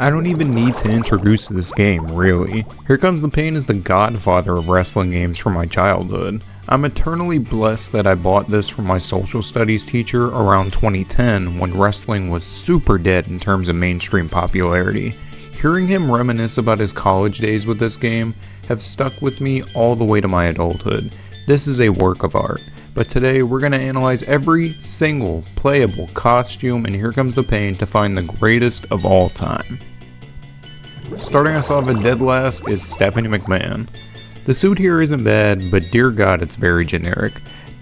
I don't even need to introduce this game, really. Here Comes the Pain is the godfather of wrestling games from my childhood. I'm eternally blessed that I bought this from my social studies teacher around 2010 when wrestling was super dead in terms of mainstream popularity. Hearing him reminisce about his college days with this game have stuck with me all the way to my adulthood. This is a work of art. But today we're going to analyze every single playable costume in Here Comes the Pain to find the greatest of all time. Starting us off at dead last is Stephanie McMahon. The suit here isn't bad, but dear god it's very generic.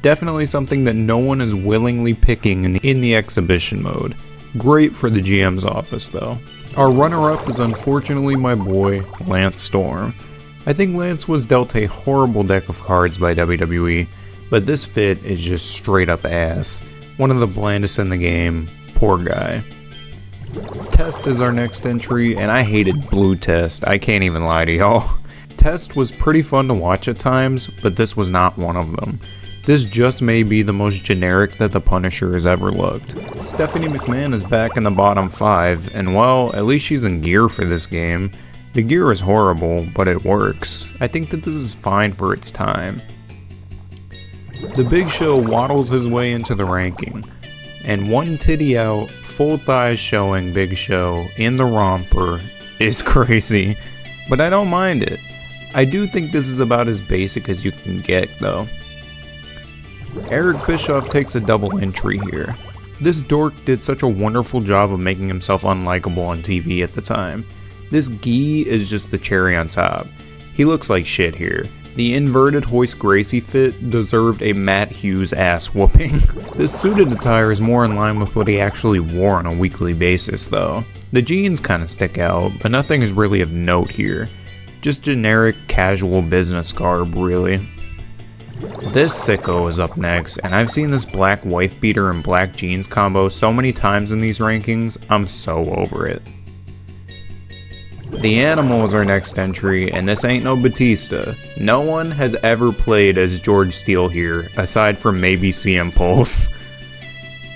Definitely something that no one is willingly picking in the exhibition mode. Great for the GM's office though. Our runner-up is unfortunately my boy, Lance Storm. I think Lance was dealt a horrible deck of cards by WWE, but this fit is just straight up ass. One of the blandest in the game, poor guy. Test is our next entry, and I hated Blue Test, I can't even lie to y'all. Test was pretty fun to watch at times, but this was not one of them. This just may be the most generic that the Punisher has ever looked. Stephanie McMahon is back in the bottom 5, and well, at least she's in gear for this game. The gear is horrible, but it works. I think that this is fine for its time. The Big Show waddles his way into the ranking, and one titty out, full thighs showing Big Show in the romper is crazy, but I don't mind it. I do think this is about as basic as you can get though. Eric Bischoff takes a double entry here. This dork did such a wonderful job of making himself unlikable on TV at the time. This gi is just the cherry on top. He looks like shit here. The inverted Hoist Gracie fit deserved a Matt Hughes ass whooping. This suited attire is more in line with what he actually wore on a weekly basis though. The jeans kinda stick out, but nothing is really of note here. Just generic casual business garb really. This sicko is up next, and I've seen this black wife beater and black jeans combo so many times in these rankings, I'm so over it. The Animal is our next entry, and this ain't no Batista. No one has ever played as George Steele here, aside from maybe CM Pulse.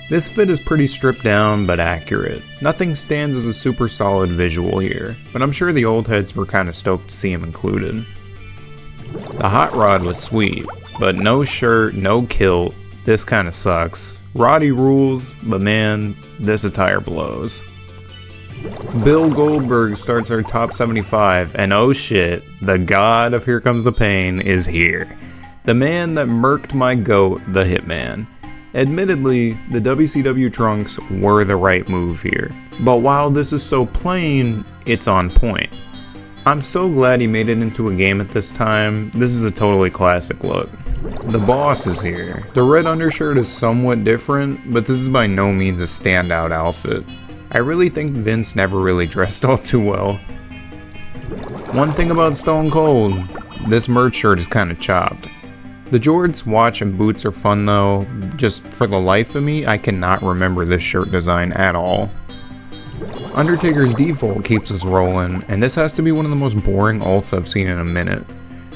This fit is pretty stripped down, but accurate. Nothing stands as a super solid visual here, but I'm sure the old heads were kinda stoked to see him included. The Hot Rod was sweet, but no shirt, no kilt, this kinda sucks. Roddy rules, but man, this attire blows. Bill Goldberg starts our top 75, and oh shit, the god of Here Comes the Pain is here. The man that murked my goat, the Hitman. Admittedly, the WCW trunks were the right move here, but while this is so plain, it's on point. I'm so glad he made it into a game at this time. This is a totally classic look. The Boss is here. The red undershirt is somewhat different, but this is by no means a standout outfit. I really think Vince never really dressed all too well. One thing about Stone Cold, this merch shirt is kinda chopped. The Jorts watch and boots are fun though, just for the life of me, I cannot remember this shirt design at all. Undertaker's default keeps us rolling, and this has to be one of the most boring ults I've seen in a minute.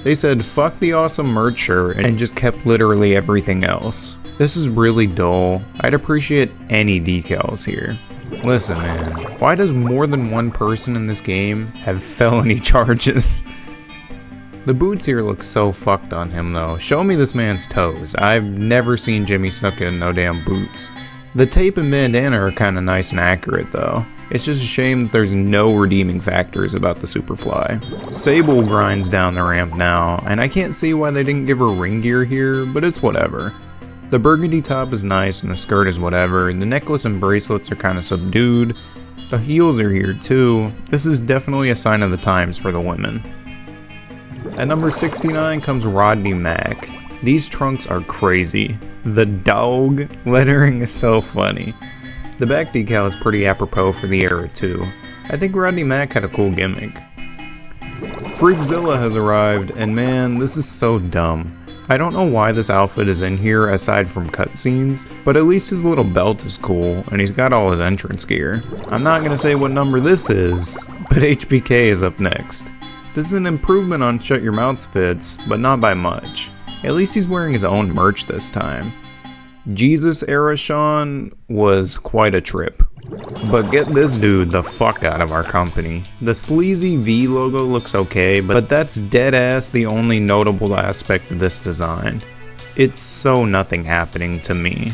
They said fuck the awesome merch shirt and just kept literally everything else. This is really dull. I'd appreciate any decals here. Listen man, why does more than one person in this game have felony charges? The boots here look so fucked on him though. Show me this man's toes. I've never seen Jimmy Snuka in no damn boots. The tape and bandana are kinda nice and accurate though. It's just a shame that there's no redeeming factors about the Superfly. Sable grinds down the ramp now, and I can't see why they didn't give her ring gear here, but it's whatever. The burgundy top is nice and the skirt is whatever, and the necklace and bracelets are kinda subdued. The heels are here too. This is definitely a sign of the times for the women. At number 69 comes Rodney Mack. These trunks are crazy. The dog lettering is so funny. The back decal is pretty apropos for the era too. I think Rodney Mack had a cool gimmick. Freakzilla has arrived, and man, this is so dumb. I don't know why this outfit is in here aside from cutscenes, but at least his little belt is cool, and he's got all his entrance gear. I'm not gonna say what number this is, but HBK is up next. This is an improvement on Shut Your Mouth's fits, but not by much. At least he's wearing his own merch this time. Jesus era Sean was quite a trip. But get this dude the fuck out of our company. The sleazy V logo looks okay, but that's dead ass the only notable aspect of this design. It's so nothing happening to me.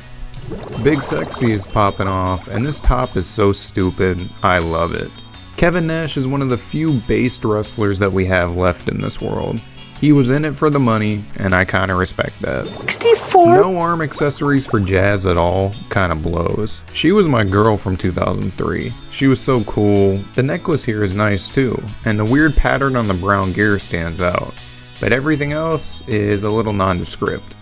Big Sexy is popping off, and this top is so stupid, I love it. Kevin Nash is one of the few based wrestlers that we have left in this world. He was in it for the money, and I kinda respect that. 64? No arm accessories for Jazz at all, kinda blows. She was my girl from 2003. She was so cool. The necklace here is nice too, and the weird pattern on the brown gear stands out. But everything else is a little nondescript.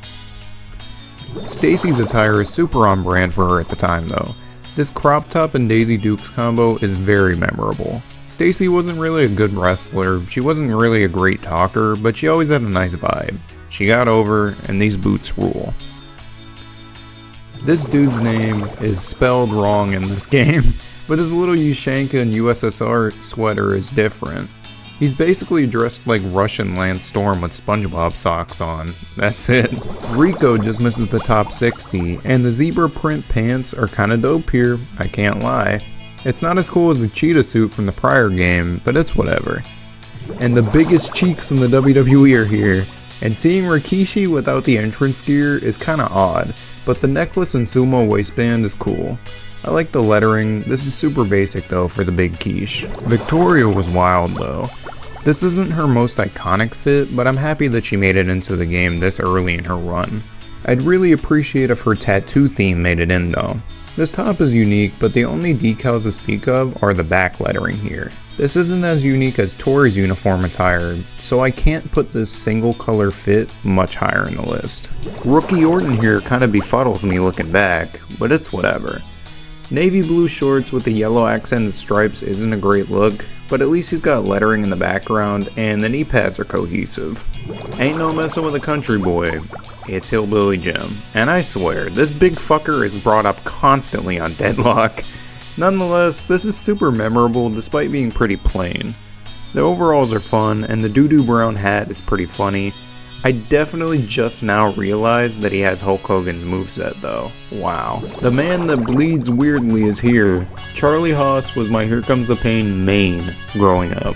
Stacy's attire is super on brand for her at the time though. This crop top and Daisy Dukes combo is very memorable. Stacy wasn't really a good wrestler, she wasn't really a great talker, but she always had a nice vibe. She got over, and these boots rule. This dude's name is spelled wrong in this game, but his little Ushanka and USSR sweater is different. He's basically dressed like Russian Lance Storm with SpongeBob socks on. That's it. Rico just misses the top 60, and the zebra print pants are kinda dope here, I can't lie. It's not as cool as the cheetah suit from the prior game, but it's whatever. And the biggest cheeks in the WWE are here, and seeing Rikishi without the entrance gear is kinda odd, but the necklace and sumo waistband is cool. I like the lettering. This is super basic though for the big quiche. Victoria was wild though. This isn't her most iconic fit, but I'm happy that she made it into the game this early in her run. I'd really appreciate if her tattoo theme made it in though. This top is unique, but the only decals to speak of are the back lettering here. This isn't as unique as Tori's uniform attire, so I can't put this single color fit much higher in the list. Rookie Orton here kinda befuddles me looking back, but it's whatever. Navy blue shorts with the yellow accented stripes isn't a great look, but at least he's got lettering in the background and the knee pads are cohesive. Ain't no messing with a country boy. It's Hillbilly Jim, and I swear, this big fucker is brought up constantly on Deadlock. Nonetheless, this is super memorable despite being pretty plain. The overalls are fun, and the doo-doo brown hat is pretty funny. I definitely just now realized that he has Hulk Hogan's moveset though. Wow. The man that bleeds weirdly is here. Charlie Haas was my Here Comes the Pain main growing up.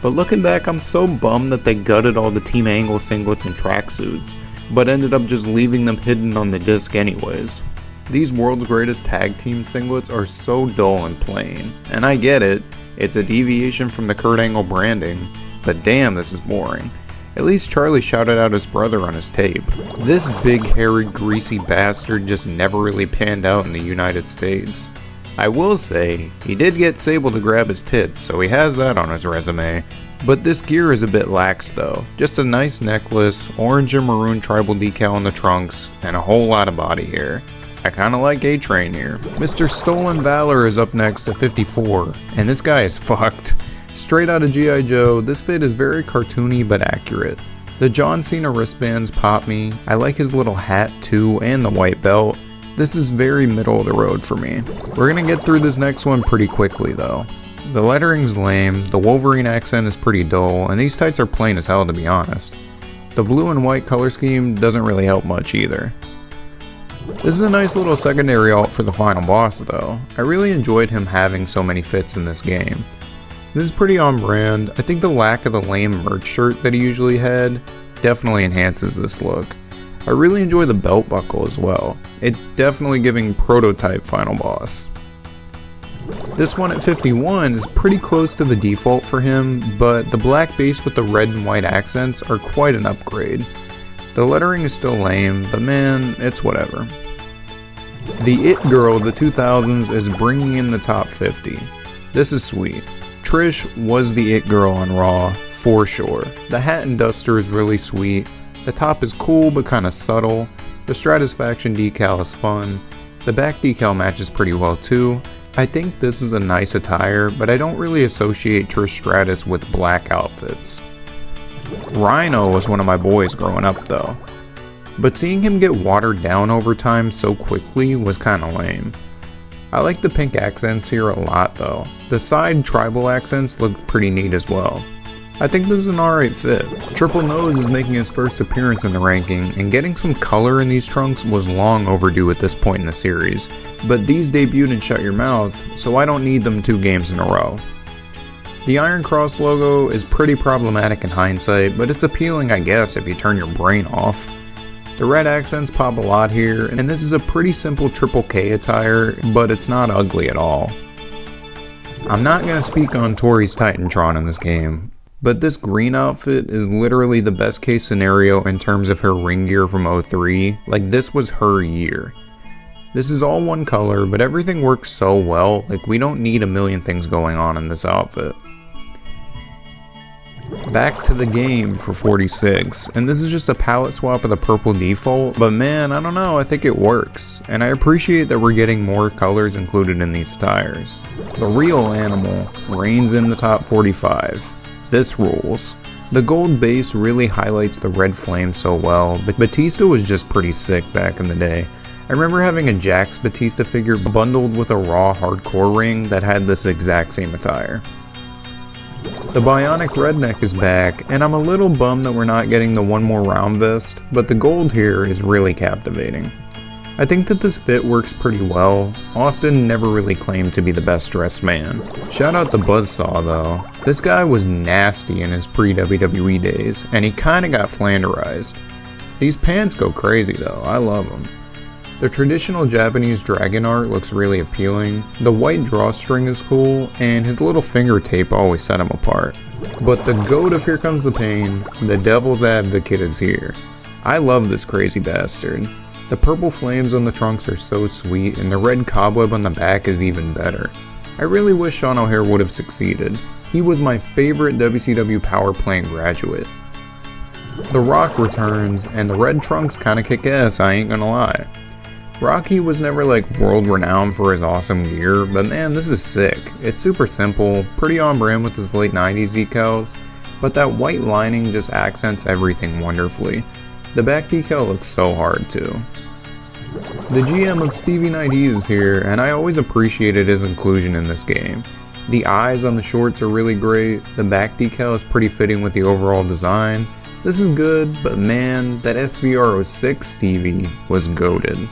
But looking back, I'm so bummed that they gutted all the Team Angle singlets and tracksuits, but ended up just leaving them hidden on the disc anyways. These World's Greatest Tag Team singlets are so dull and plain, and I get it, it's a deviation from the Kurt Angle branding, but damn, this is boring. At least Charlie shouted out his brother on his tape. This big hairy greasy bastard just never really panned out in the United States. I will say, he did get Sable to grab his tits, so he has that on his resume. But this gear is a bit lax though. Just a nice necklace, orange and maroon tribal decal on the trunks, and a whole lot of body hair. I kinda like A-Train here. Mr. Stolen Valor is up next at 54, and this guy is fucked. Straight out of G.I. Joe, this fit is very cartoony but accurate. The John Cena wristbands pop me. I like his little hat too, and the white belt. This is very middle of the road for me. We're gonna get through this next one pretty quickly though. The lettering's lame, the Wolverine accent is pretty dull, and these tights are plain as hell to be honest. The blue and white color scheme doesn't really help much either. This is a nice little secondary alt for the final boss though. I really enjoyed him having so many fits in this game. This is pretty on brand. I think the lack of the lame merch shirt that he usually had definitely enhances this look. I really enjoy the belt buckle as well. It's definitely giving prototype final boss. This one at 51 is pretty close to the default for him, but the black base with the red and white accents are quite an upgrade. The lettering is still lame, but man, it's whatever. The It Girl of the 2000s is bringing in the top 50. This is sweet. Trish was the It Girl on Raw, for sure. The hat and duster is really sweet. The top is cool but kinda subtle. The Stratisfaction decal is fun. The back decal matches pretty well too. I think this is a nice attire, but I don't really associate Trish Stratus with black outfits. Rhino was one of my boys growing up though. But seeing him get watered down over time so quickly was kinda lame. I like the pink accents here a lot though. The side tribal accents look pretty neat as well. I think this is an alright fit. Triple Nose is making his first appearance in the ranking, and getting some color in these trunks was long overdue at this point in the series, but these debuted in Shut Your Mouth, so I don't need them 2 games in a row. The Iron Cross logo is pretty problematic in hindsight, but it's appealing I guess if you turn your brain off. The red accents pop a lot here, and this is a pretty simple Triple K attire, but it's not ugly at all. I'm not going to speak on Tori's Titantron in this game, but this green outfit is literally the best case scenario in terms of her ring gear from 03, like this was her year. This is all one color, but everything works so well, like we don't need a million things going on in this outfit. Back to the game for 46, and this is just a palette swap of the purple default, but man, I don't know, I think it works, and I appreciate that we're getting more colors included in these attires. The real animal reigns in the top 45. This rules. The gold base really highlights the red flame so well, but Batista was just pretty sick back in the day. I remember having a Jax Batista figure bundled with a Raw Hardcore ring that had this exact same attire. The Bionic Redneck is back, and I'm a little bummed that we're not getting the one more round vest, but the gold here is really captivating. I think that this fit works pretty well. Austin never really claimed to be the best dressed man. Shout out to Buzzsaw though. This guy was nasty in his pre-WWE days, and he kinda got flanderized. These pants go crazy though, I love them. The traditional Japanese dragon art looks really appealing, the white drawstring is cool, and his little finger tape always set him apart. But the goat of Here Comes the Pain, the Devil's Advocate is here. I love this crazy bastard. The purple flames on the trunks are so sweet, and the red cobweb on the back is even better. I really wish Sean O'Haire would have succeeded. He was my favorite WCW Power Plant graduate. The Rock returns, and the red trunks kinda kick ass, I ain't gonna lie. Rocky was never like world renowned for his awesome gear, but man, this is sick. It's super simple, pretty on brand with his late 90s decals, but that white lining just accents everything wonderfully. The back decal looks so hard too. The GM of Stevie Knight is here, and I always appreciated his inclusion in this game. The eyes on the shorts are really great, the back decal is pretty fitting with the overall design. This is good, but man, that SVR06 Stevie was goated.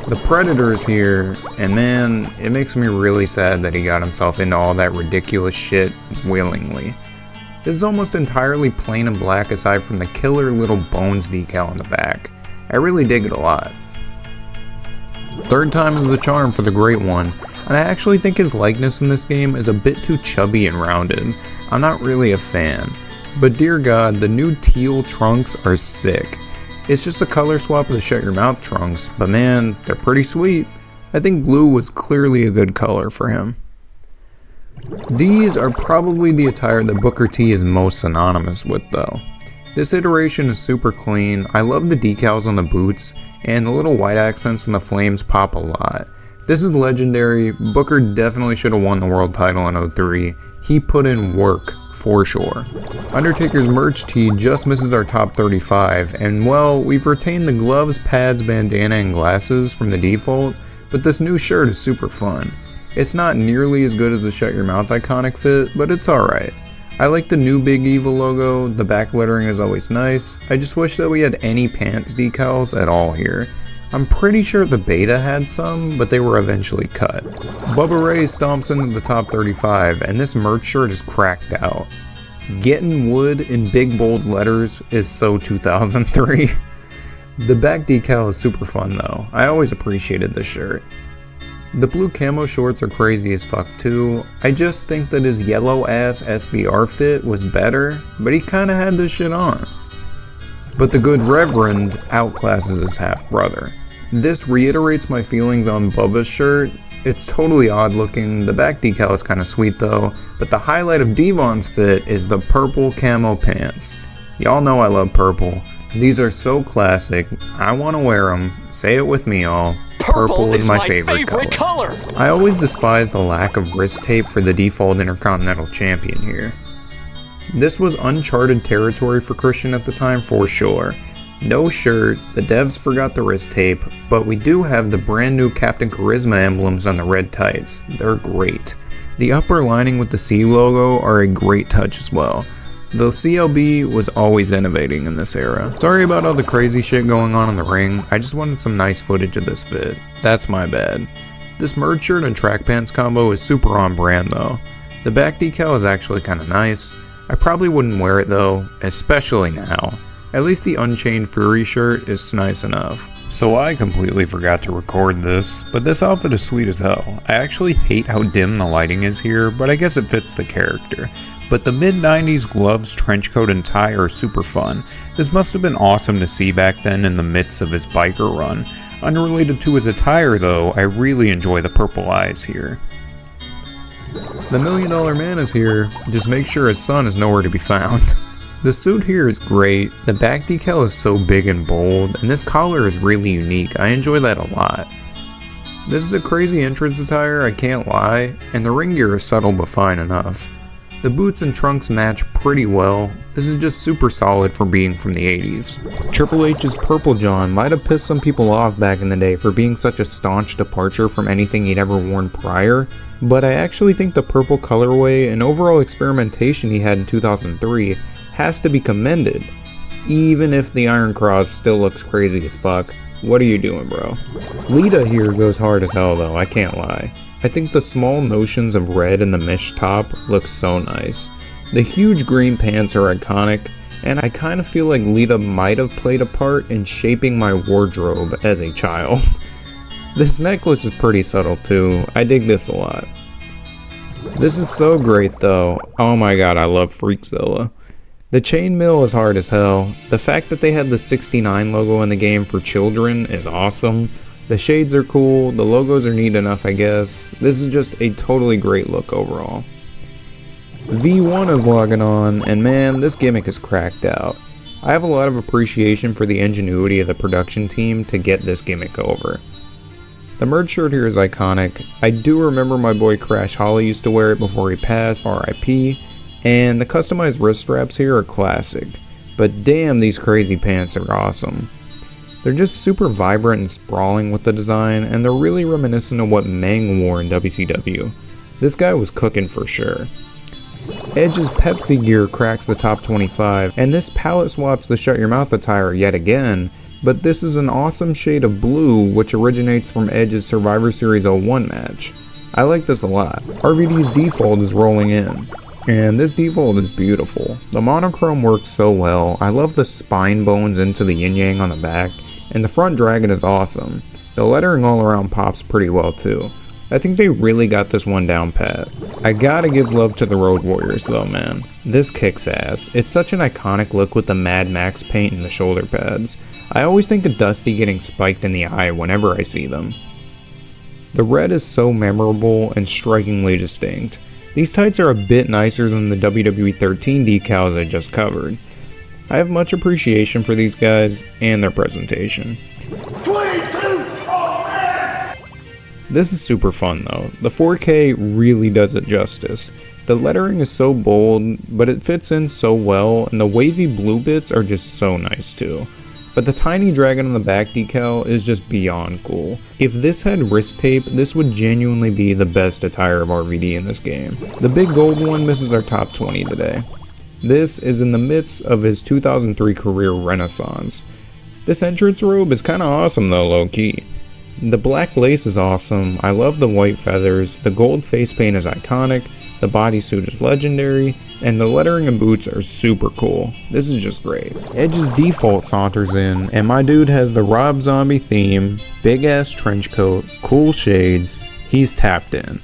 The Predator is here, and man, it makes me really sad that he got himself into all that ridiculous shit willingly. This is almost entirely plain and black aside from the killer little bones decal on the back. I really dig it a lot. Third time is the charm for the Great One, and I actually think his likeness in this game is a bit too chubby and rounded. I'm not really a fan, but dear God, the new teal trunks are sick. It's just a color swap of the Shut Your Mouth trunks, but man, they're pretty sweet. I think blue was clearly a good color for him. These are probably the attire that Booker T is most synonymous with though. This iteration is super clean, I love the decals on the boots, and the little white accents on the flames pop a lot. This is legendary. Booker definitely should have won the world title in 03. He put in work, for sure. Undertaker's merch tee just misses our top 35, and well, we've retained the gloves, pads, bandana, and glasses from the default, but this new shirt is super fun. It's not nearly as good as the Shut Your Mouth iconic fit, but it's alright. I like the new Big Evil logo, the back lettering is always nice. I just wish that we had any pants decals at all here. I'm pretty sure the beta had some, but they were eventually cut. Bubba Ray stomps into the top 35, and this merch shirt is cracked out. Getting wood in big bold letters is so 2003. The back decal is super fun though, I always appreciated this shirt. The blue camo shorts are crazy as fuck too. I just think that his yellow ass SVR fit was better, but he kinda had this shit on. But the good Reverend outclasses his half brother. This reiterates my feelings on Bubba's shirt. It's totally odd looking, the back decal is kinda sweet though, but the highlight of Devon's fit is the purple camo pants. Y'all know I love purple. These are so classic, I wanna wear them. Say it with me y'all. Purple is my favorite color. I always despise the lack of wrist tape for the default Intercontinental Champion here. This was uncharted territory for Christian at the time for sure. No shirt, the devs forgot the wrist tape, but we do have the brand new Captain Charisma emblems on the red tights. They're great. The upper lining with the C logo are a great touch as well. The CLB was always innovating in this era. Sorry about all the crazy shit going on in the ring, I just wanted some nice footage of this fit. That's my bad. This merge shirt and track pants combo is super on brand though. The back decal is actually kinda nice. I probably wouldn't wear it though, especially now. At least the Unchained Fury shirt is nice enough. So I completely forgot to record this, but this outfit is sweet as hell. I actually hate how dim the lighting is here, but I guess it fits the character. But the mid-90s gloves, trench coat, and tie are super fun. This must have been awesome to see back then in the midst of his biker run. Unrelated to his attire though, I really enjoy the purple eyes here. The $1 Million Man is here, just make sure his son is nowhere to be found. The suit here is great, the back decal is so big and bold, and this collar is really unique, I enjoy that a lot. This is a crazy entrance attire, I can't lie, and the ring gear is subtle but fine enough. The boots and trunks match pretty well, this is just super solid for being from the 80s. Triple H's Purple John might have pissed some people off back in the day for being such a staunch departure from anything he'd ever worn prior, but I actually think the purple colorway and overall experimentation he had in 2003 has to be commended, even if the Iron Cross still looks crazy as fuck. What are you doing, bro? Lita here goes hard as hell though, I can't lie. I think the small notions of red in the mesh top looks so nice. The huge green pants are iconic, and I kind of feel like Lita might have played a part in shaping my wardrobe as a child. This necklace is pretty subtle too, I dig this a lot. This is so great though, oh my god, I love Freakzilla. The chainmail is hard as hell. The fact that they had the 69 logo in the game for children is awesome. The shades are cool, the logos are neat enough I guess. This is just a totally great look overall. V1 is logging on, and man, this gimmick is cracked out. I have a lot of appreciation for the ingenuity of the production team to get this gimmick over. The merge shirt here is iconic. I do remember my boy Crash Holly used to wear it before he passed, RIP. And the customized wrist straps here are classic, but damn, these crazy pants are awesome. They're just super vibrant and sprawling with the design, and they're really reminiscent of what Meng wore in WCW. This guy was cooking for sure. Edge's Pepsi gear cracks the top 25, and this palette swaps the Shut Your Mouth attire yet again, but this is an awesome shade of blue which originates from Edge's Survivor Series 01 match. I like this a lot. RVD's default is rolling in. And this default is beautiful. The monochrome works so well. I love the spine bones into the yin yang on the back, and the front dragon is awesome. The lettering all around pops pretty well too. I think they really got this one down pat. I gotta give love to the Road Warriors though, man. This kicks ass. It's such an iconic look with the Mad Max paint and the shoulder pads. I always think of Dusty getting spiked in the eye whenever I see them. The red is so memorable and strikingly distinct. These tights are a bit nicer than the WWE 13 decals I just covered. I have much appreciation for these guys and their presentation. 22! Oh, man! This is super fun though. The 4K really does it justice. The lettering is so bold, but it fits in so well, and the wavy blue bits are just so nice too. But the tiny dragon on the back decal is just beyond cool. If this had wrist tape, this would genuinely be the best attire of RVD in this game. The big gold one misses our top 20 today. This is in the midst of his 2003 career renaissance. This entrance robe is kinda awesome though, low key. The black lace is awesome, I love the white feathers, the gold face paint is iconic, the bodysuit is legendary, and the lettering and boots are super cool. This is just great. Edge's default saunters in, and my dude has the Rob Zombie theme, big ass trench coat, cool shades, he's tapped in.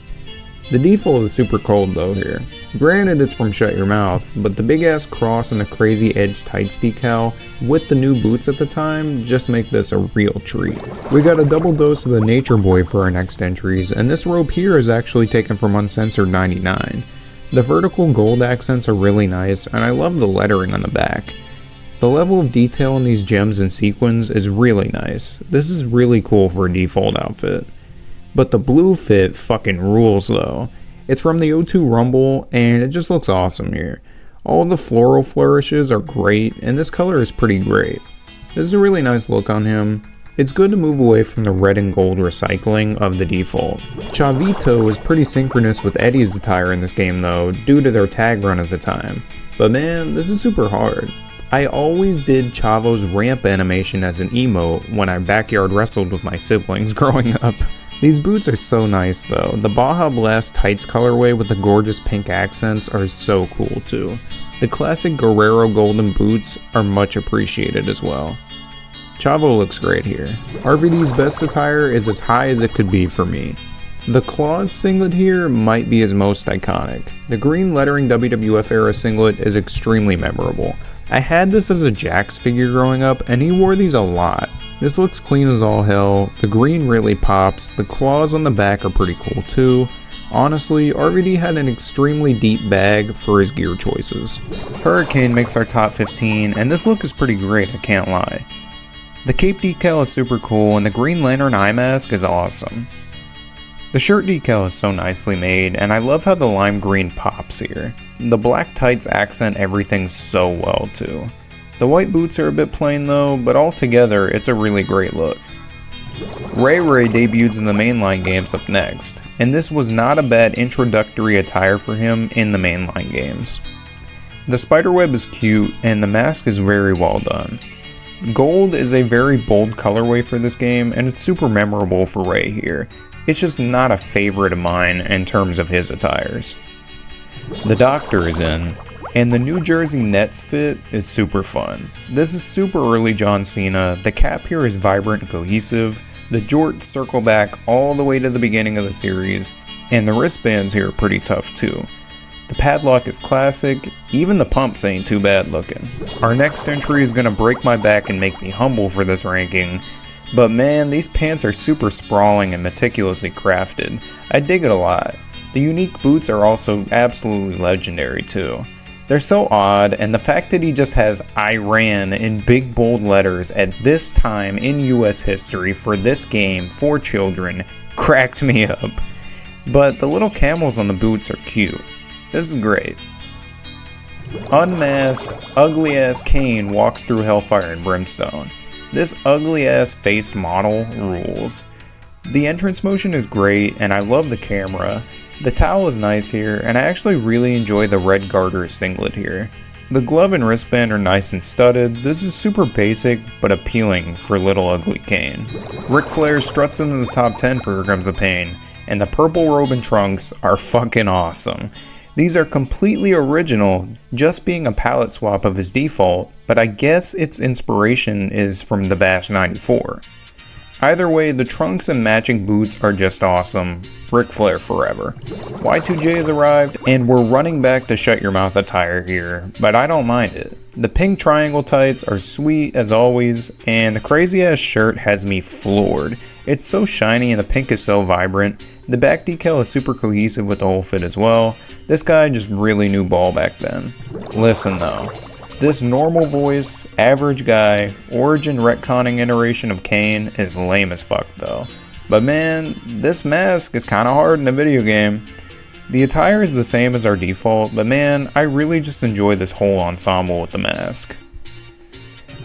The default is super cold though here. Granted it's from Shut Your Mouth, but the big ass cross and the crazy Edge tights decal with the new boots at the time just make this a real treat. We got a double dose of the Nature Boy for our next entries, and this robe here is actually taken from Uncensored 99. The vertical gold accents are really nice, and I love the lettering on the back. The level of detail in these gems and sequins is really nice. This is really cool for a default outfit. But the blue fit fucking rules though. It's from the O2 Rumble, and it just looks awesome here. All the floral flourishes are great, and this color is pretty great. This is a really nice look on him. It's good to move away from the red and gold recycling of the default. Chavito is pretty synchronous with Eddie's attire in this game though, due to their tag run at the time. But man, this is super hard. I always did Chavo's ramp animation as an emote when I backyard wrestled with my siblings growing up. These boots are so nice though. The Baja Blast tights colorway with the gorgeous pink accents are so cool too. The classic Guerrero golden boots are much appreciated as well. Chavo looks great here. RVD's best attire is as high as it could be for me. The Claws singlet here might be his most iconic. The green lettering WWF era singlet is extremely memorable. I had this as a Jax figure growing up and he wore these a lot. This looks clean as all hell, the green really pops, the claws on the back are pretty cool too. Honestly, RVD had an extremely deep bag for his gear choices. Hurricane makes our top 15 and this look is pretty great, I can't lie. The cape decal is super cool and the Green Lantern eye mask is awesome. The shirt decal is so nicely made and I love how the lime green pops here. The black tights accent everything so well too. The white boots are a bit plain though, but altogether it's a really great look. Ray Ray debuts in the mainline games up next, and this was not a bad introductory attire for him in the mainline games. The spiderweb is cute and the mask is very well done. Gold is a very bold colorway for this game and it's super memorable for Ray here. It's just not a favorite of mine in terms of his attires. The Doctor is in, and the New Jersey Nets fit is super fun. This is super early John Cena, the cap here is vibrant and cohesive, the jorts circle back all the way to the beginning of the series, and the wristbands here are pretty tough too. The padlock is classic, even the pumps ain't too bad looking. Our next entry is gonna break my back and make me humble for this ranking, but man, these pants are super sprawling and meticulously crafted. I dig it a lot. The unique boots are also absolutely legendary too. They're so odd, and the fact that he just has Iran in big bold letters at this time in US history for this game for children cracked me up. But the little camels on the boots are cute. This is great. Unmasked, ugly ass Kane walks through Hellfire and Brimstone. This ugly ass faced model rules. The entrance motion is great and I love the camera. The towel is nice here and I actually really enjoy the red garter singlet here. The glove and wristband are nice and studded. This is super basic but appealing for little ugly Kane. Ric Flair struts into the top 10 for Here Comes the Pain and the purple robe and trunks are fucking awesome. These are completely original, just being a palette swap of his default, but I guess its inspiration is from the Bash 94. Either way, the trunks and matching boots are just awesome. Ric Flair forever. Y2J has arrived, and we're running back to Shut Your Mouth attire here, but I don't mind it. The pink triangle tights are sweet as always, and the crazy ass shirt has me floored. It's so shiny and the pink is so vibrant. The back decal is super cohesive with the whole fit as well. This guy just really knew ball back then. Listen though, this normal voice, average guy, origin retconning iteration of Kane is lame as fuck though. But man, this mask is kinda hard in a video game. The attire is the same as our default, but man, I really just enjoy this whole ensemble with the mask.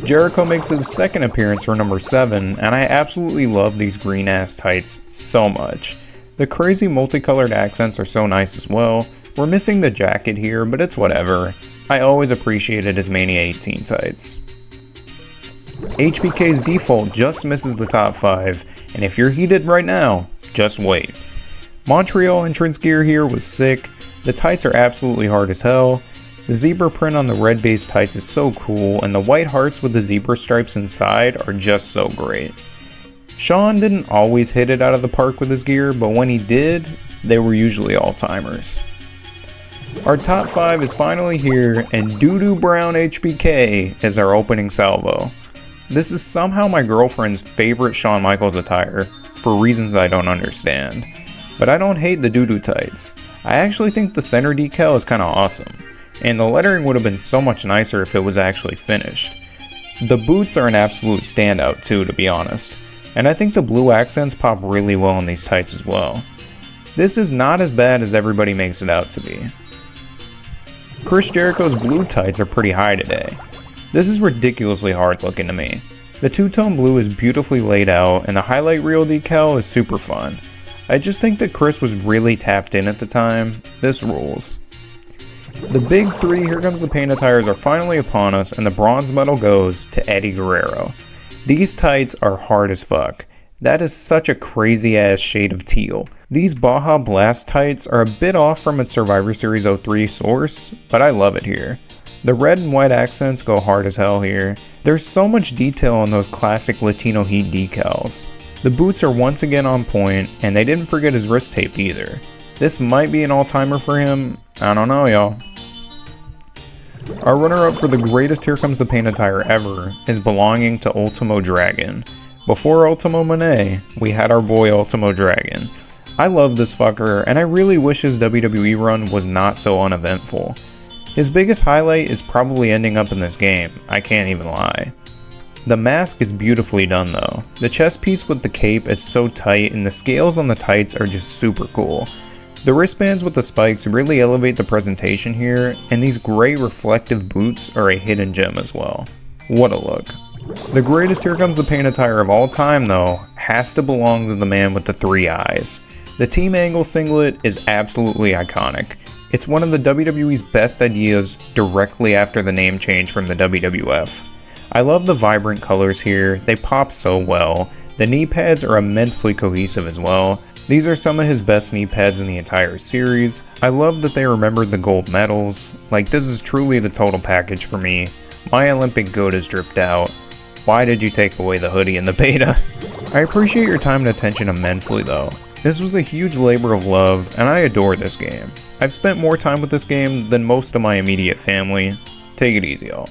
Jericho makes his second appearance for number 7, and I absolutely love these green ass tights so much. The crazy multicolored accents are so nice as well. We're missing the jacket here, but it's whatever. I always appreciated his Mania 18 tights. HBK's default just misses the top 5, and if you're heated right now, just wait. Montreal entrance gear here was sick. The tights are absolutely hard as hell. The zebra print on the red base tights is so cool, and the white hearts with the zebra stripes inside are just so great. Sean didn't always hit it out of the park with his gear, but when he did, they were usually all-timers. Our top 5 is finally here, and Doo-Doo Brown HBK is our opening salvo. This is somehow my girlfriend's favorite Shawn Michaels attire, for reasons I don't understand. But I don't hate the doo-doo tights. I actually think the center decal is kinda awesome, and the lettering would have been so much nicer if it was actually finished. The boots are an absolute standout too, to be honest. And I think the blue accents pop really well in these tights as well. This is not as bad as everybody makes it out to be. Chris Jericho's blue tights are pretty high today. This is ridiculously hard looking to me. The two-tone blue is beautifully laid out, and the highlight reel decal is super fun. I just think that Chris was really tapped in at the time. This rules. The big three Here Comes the Paint attires are finally upon us, and the bronze medal goes to Eddie Guerrero. These tights are hard as fuck. That is such a crazy ass shade of teal. These Baja Blast tights are a bit off from its Survivor Series 03 source, but I love it here. The red and white accents go hard as hell here. There's so much detail on those classic Latino Heat decals. The boots are once again on point, and they didn't forget his wrist tape either. This might be an all-timer for him. I don't know, y'all. Our runner-up for the greatest Here Comes the Paint attire ever is belonging to Ultimo Dragon. Before Ultimo Monet, we had our boy Ultimo Dragon. I love this fucker, and I really wish his WWE run was not so uneventful. His biggest highlight is probably ending up in this game, I can't even lie. The mask is beautifully done though. The chest piece with the cape is so tight, and the scales on the tights are just super cool. The wristbands with the spikes really elevate the presentation here, and these gray reflective boots are a hidden gem as well. What a look. The greatest Here Comes the Paint attire of all time though has to belong to the man with the 3 eyes. The Team Angle singlet is absolutely iconic. It's one of the WWE's best ideas directly after the name change from the WWF. I love the vibrant colors here, they pop so well. The knee pads are immensely cohesive as well. These are some of his best knee pads in the entire series. I love that they remembered the gold medals. Like, this is truly the total package for me. My Olympic goat is dripped out. Why did you take away the hoodie and the beta? I appreciate your time and attention immensely though. This was a huge labor of love, and I adore this game. I've spent more time with this game than most of my immediate family. Take it easy, y'all.